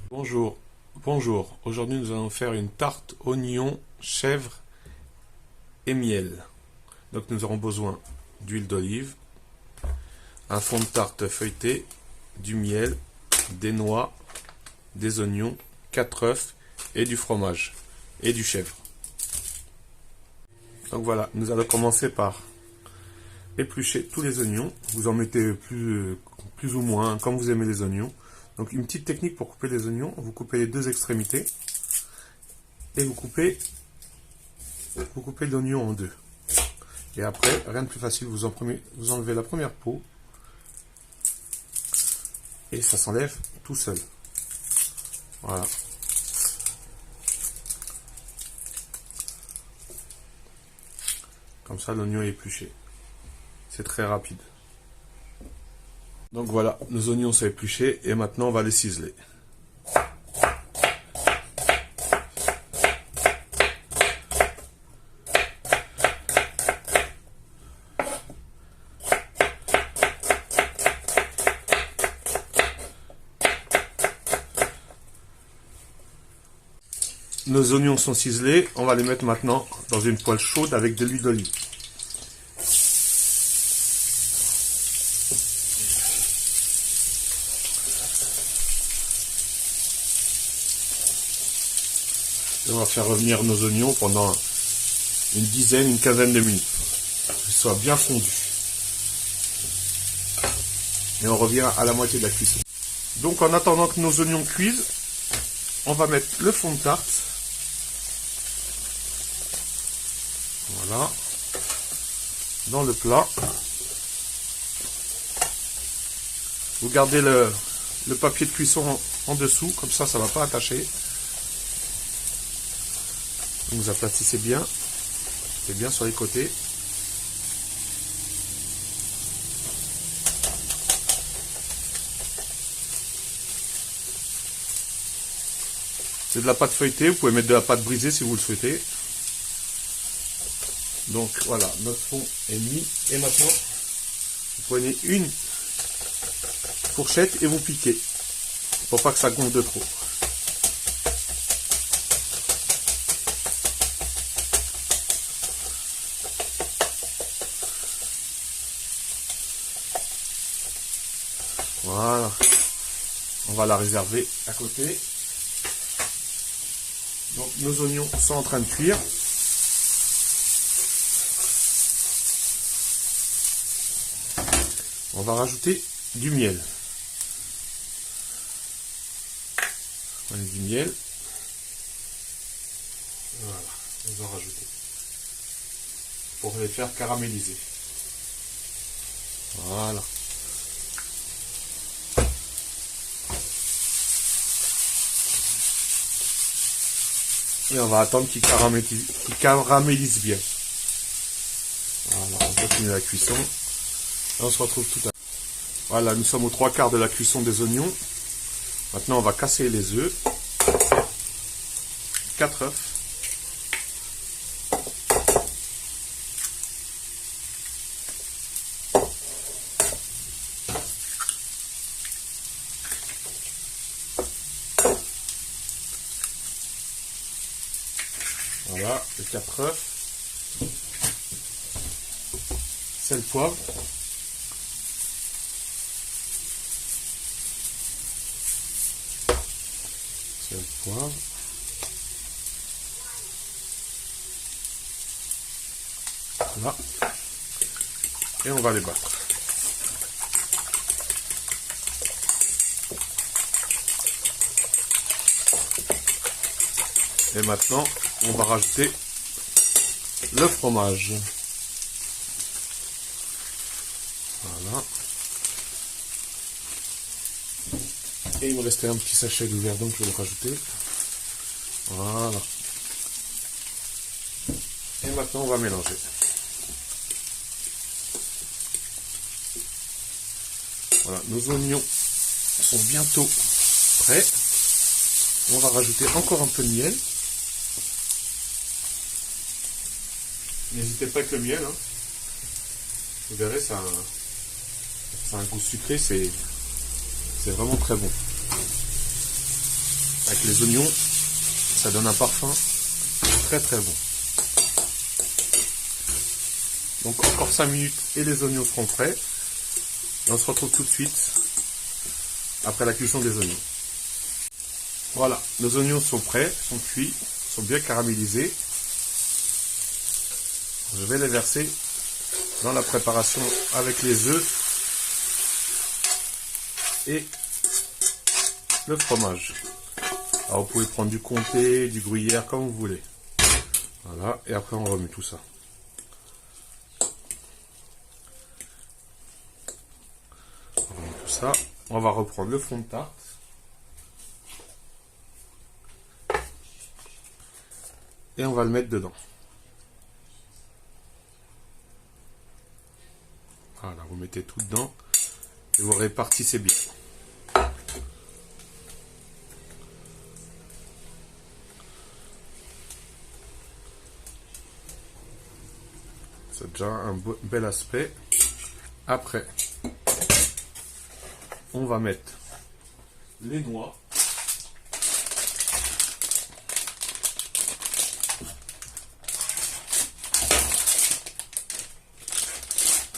Bonjour, bonjour. Aujourd'hui nous allons faire une tarte oignon, chèvre et miel. Donc nous aurons besoin d'huile d'olive, un fond de tarte feuilleté, du miel, des noix, des oignons, 4 œufs et du fromage et du chèvre. Donc voilà, nous allons commencer par éplucher tous les oignons. Vous en mettez plus ou moins comme vous aimez les oignons. Donc une petite technique pour couper les oignons, vous coupez les deux extrémités et vous coupez l'oignon en deux. Et après, rien de plus facile, vous enlevez la première peau et ça s'enlève tout seul. Voilà. Comme ça, l'oignon est épluché. C'est très rapide. Donc voilà, nos oignons sont épluchés et maintenant on va les ciseler. Nos oignons sont ciselés, on va les mettre maintenant dans une poêle chaude avec de l'huile d'olive. Et on va faire revenir nos oignons pendant une quinzaine de minutes, pour qu'ils soient bien fondus. Et on revient à la moitié de la cuisson. Donc en attendant que nos oignons cuisent, on va mettre le fond de tarte. Voilà. Dans le plat. Vous gardez le papier de cuisson en dessous, comme ça ne va pas attacher. Donc vous aplatissez bien. C'est bien sur les côtés. C'est de la pâte feuilletée, vous pouvez mettre de la pâte brisée si vous le souhaitez. Donc voilà, notre fond est mis. Et maintenant, vous prenez une fourchette et vous piquez. Pour pas que ça gonfle de trop. Voilà. On va la réserver à côté. Donc nos oignons sont en train de cuire. On va rajouter du miel. On met du miel. Voilà, on va rajouter. Pour les faire caraméliser. Voilà. Et on va attendre qu'il caramélise bien. Voilà, on continue la cuisson. Et on se retrouve tout à l'heure. Voilà, nous sommes aux 3/4 de la cuisson des oignons. Maintenant, on va casser les œufs. 4 œufs. Voilà, les 4 œufs. Sel, poivre. Sel, poivre. Voilà. Et on va les battre. Et maintenant, on va rajouter le fromage. Voilà. Et il me restait un petit sachet d'ouvert, donc je vais le rajouter. Voilà. Et maintenant, on va mélanger. Voilà, nos oignons sont bientôt prêts. On va rajouter encore un peu de miel. N'hésitez pas avec le miel. Hein. Vous verrez, ça a un goût sucré, c'est vraiment très bon. avec les oignons, ça donne un parfum très très bon. Donc encore 5 minutes et les oignons seront prêts. Et on se retrouve tout de suite après la cuisson des oignons. Voilà, nos oignons sont prêts, sont cuits, sont bien caramélisés. Je vais les verser dans la préparation avec les œufs et le fromage. Alors vous pouvez prendre du comté, du gruyère, comme vous voulez. Voilà, et après on remet tout ça. On remet tout ça. On va reprendre le fond de tarte. Et on va le mettre dedans. Voilà, vous mettez tout dedans et vous répartissez bien. C'est déjà un bel aspect. Après, on va mettre les noix.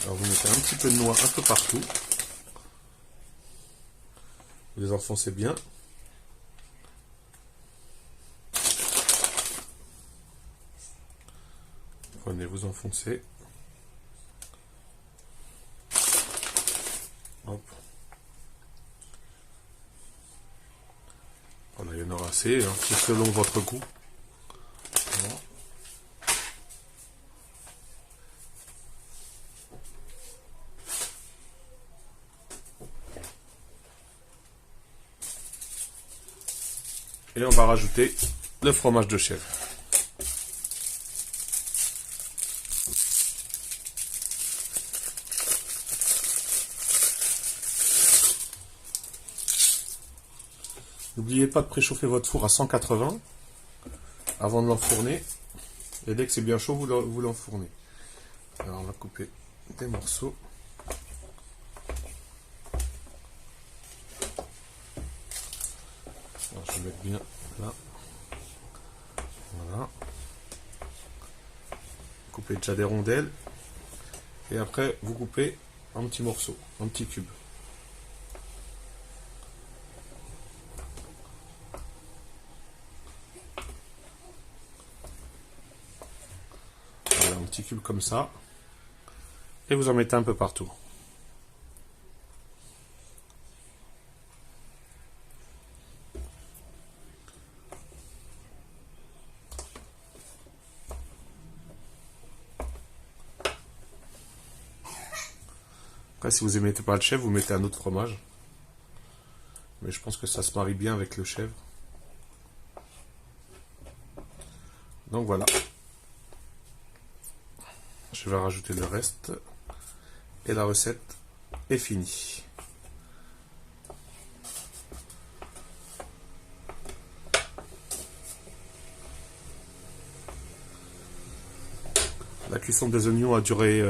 Alors vous mettez un petit peu de noix un peu partout. Vous les enfoncez bien. Prenez, vous enfoncez. Hop. Voilà, il y en aura assez, hein, c'est selon votre goût. Voilà. Et on va rajouter le fromage de chèvre. N'oubliez pas de préchauffer votre four à 180 avant de l'enfourner. Et dès que c'est bien chaud, vous l'enfournez. Alors on va couper des morceaux. Alors, je vais mettre bien là. Voilà. Coupez déjà des rondelles. Et après, vous coupez en petits morceaux, en petits cubes. Voilà, un petit cube comme ça. Et vous en mettez un peu partout. Après, si vous n'aimez pas le chèvre, vous mettez un autre fromage. Mais je pense que ça se marie bien avec le chèvre. Donc voilà. Je vais rajouter le reste. Et la recette est finie. La cuisson des oignons a duré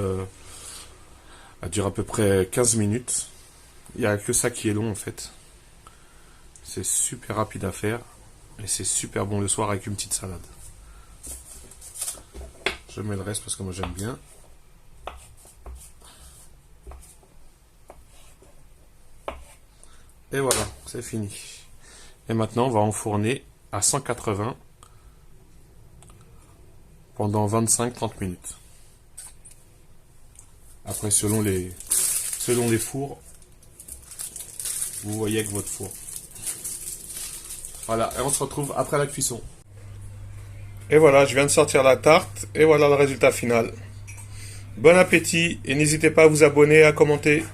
à peu près 15 minutes. Il n'y a que ça qui est long en fait. C'est super rapide à faire. Et c'est super bon le soir avec une petite salade. Je mets le reste parce que moi j'aime bien. Et voilà, c'est fini. Et maintenant on va enfourner à 180 pendant 25-30 minutes. Après selon les fours, vous voyez avec votre four. Voilà, et on se retrouve après la cuisson. Et voilà, je viens de sortir la tarte, et voilà le résultat final. Bon appétit, et n'hésitez pas à vous abonner, à commenter.